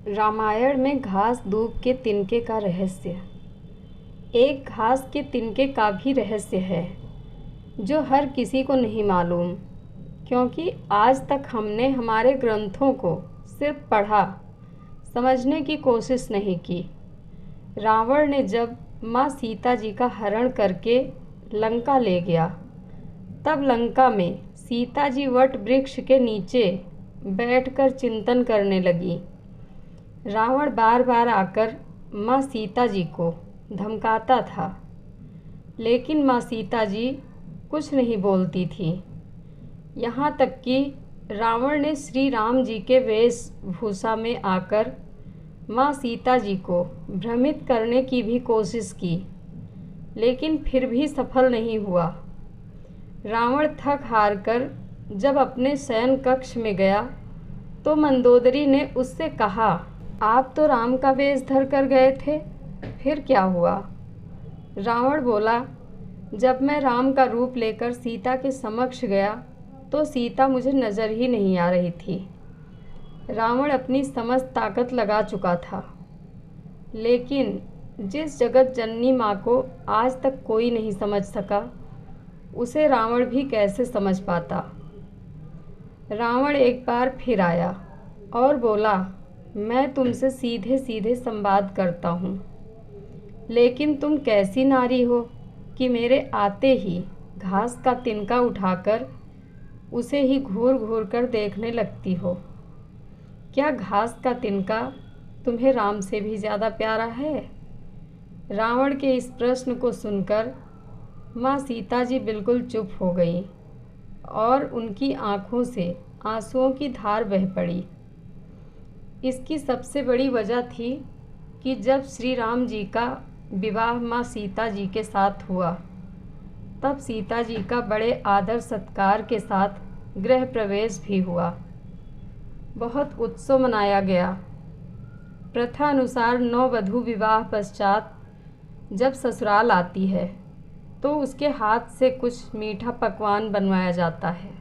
रामायण में घास दूब के तिनके का रहस्य। एक घास के तिनके का भी रहस्य है जो हर किसी को नहीं मालूम, क्योंकि आज तक हमने हमारे ग्रंथों को सिर्फ पढ़ा, समझने की कोशिश नहीं की। रावण ने जब माँ सीता जी का हरण करके लंका ले गया, तब लंका में सीता जी वट वृक्ष के नीचे बैठकर चिंतन करने लगी। रावण बार बार आकर माँ सीता जी को धमकाता था, लेकिन माँ सीता जी कुछ नहीं बोलती थी। यहाँ तक कि रावण ने श्री राम जी के वेशभूषा में आकर माँ सीता जी को भ्रमित करने की भी कोशिश की, लेकिन फिर भी सफल नहीं हुआ। रावण थक हार कर जब अपने शयन कक्ष में गया तो मंदोदरी ने उससे कहा, आप तो राम का वेश धर कर गए थे, फिर क्या हुआ? रावण बोला, जब मैं राम का रूप लेकर सीता के समक्ष गया तो सीता मुझे नज़र ही नहीं आ रही थी। रावण अपनी समस्त ताकत लगा चुका था, लेकिन जिस जगत जननी माँ को आज तक कोई नहीं समझ सका, उसे रावण भी कैसे समझ पाता। रावण एक बार फिर आया और बोला, मैं तुमसे सीधे सीधे संवाद करता हूँ, लेकिन तुम कैसी नारी हो कि मेरे आते ही घास का तिनका उठाकर उसे ही घूर घूर कर देखने लगती हो। क्या घास का तिनका तुम्हें राम से भी ज़्यादा प्यारा है? रावण के इस प्रश्न को सुनकर माँ सीता जी बिल्कुल चुप हो गई और उनकी आँखों से आंसुओं की धार बह पड़ी। इसकी सबसे बड़ी वजह थी कि जब श्री राम जी का विवाह माँ सीता जी के साथ हुआ, तब सीता जी का बड़े आदर सत्कार के साथ गृह प्रवेश भी हुआ। बहुत उत्सव मनाया गया। प्रथा अनुसार नववधू विवाह पश्चात जब ससुराल आती है तो उसके हाथ से कुछ मीठा पकवान बनवाया जाता है,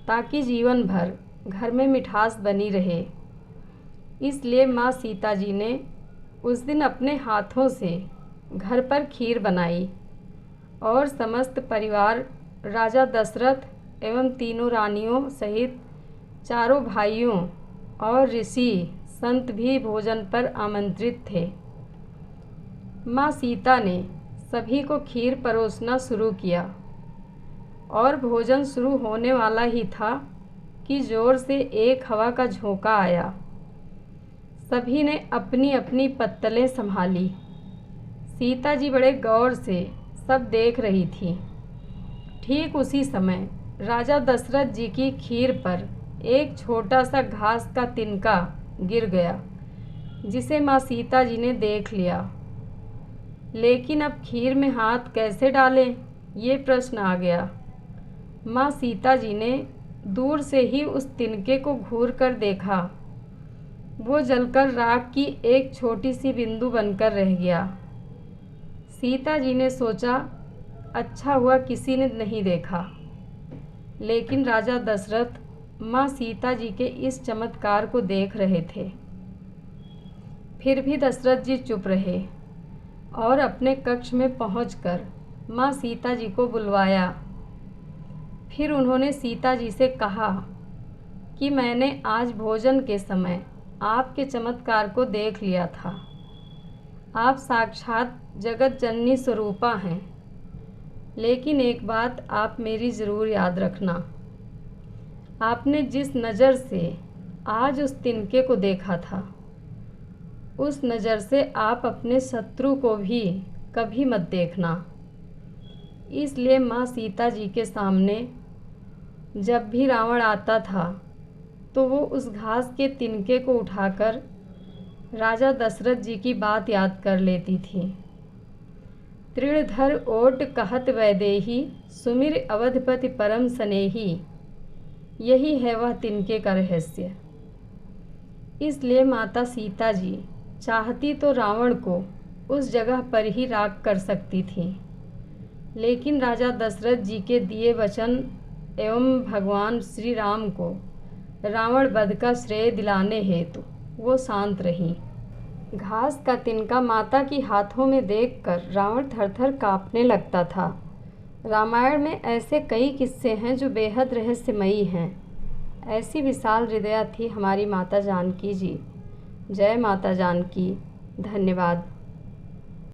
ताकि जीवन भर घर में मिठास बनी रहे। इसलिए माँ सीता जी ने उस दिन अपने हाथों से घर पर खीर बनाई और समस्त परिवार, राजा दशरथ एवं तीनों रानियों सहित चारों भाइयों और ऋषि संत भी भोजन पर आमंत्रित थे। माँ सीता ने सभी को खीर परोसना शुरू किया और भोजन शुरू होने वाला ही था कि ज़ोर से एक हवा का झोंका आया। सभी ने अपनी अपनी पत्तलें संभाली। सीता जी बड़े गौर से सब देख रही थी। ठीक उसी समय राजा दशरथ जी की खीर पर एक छोटा सा घास का तिनका गिर गया, जिसे माँ सीता जी ने देख लिया। लेकिन अब खीर में हाथ कैसे डालें, ये प्रश्न आ गया। माँ सीता जी ने दूर से ही उस तिनके को घूर कर देखा। वो जलकर राख की एक छोटी सी बिंदु बनकर रह गया। सीता जी ने सोचा, अच्छा हुआ किसी ने नहीं देखा। लेकिन राजा दशरथ माँ सीता जी के इस चमत्कार को देख रहे थे। फिर भी दशरथ जी चुप रहे और अपने कक्ष में पहुंचकर माँ सीता जी को बुलवाया। फिर उन्होंने सीता जी से कहा कि मैंने आज भोजन के समय आपके चमत्कार को देख लिया था। आप साक्षात जगत जननी स्वरूपा हैं, लेकिन एक बात आप मेरी ज़रूर याद रखना। आपने जिस नज़र से आज उस तिनके को देखा था, उस नज़र से आप अपने शत्रु को भी कभी मत देखना। इसलिए माँ सीता जी के सामने जब भी रावण आता था तो वो उस घास के तिनके को उठाकर राजा दशरथ जी की बात याद कर लेती थी। तृणधर ओट कहत वैदेही, सुमिर अवधपति परम स्नेही। यही है वह तिनके का रहस्य। इसलिए माता सीता जी चाहती तो रावण को उस जगह पर ही राख कर सकती थी, लेकिन राजा दशरथ जी के दिए वचन एवं भगवान श्री राम को रावण वध का श्रेय दिलाने हेतु वो शांत रहीं। घास का तिनका माता की हाथों में देखकर रावण थर-थर काँपने लगता था। रामायण में ऐसे कई किस्से हैं जो बेहद रहस्यमयी हैं। ऐसी विशाल हृदया थी हमारी माता जानकी जी। जय माता जानकी। धन्यवाद।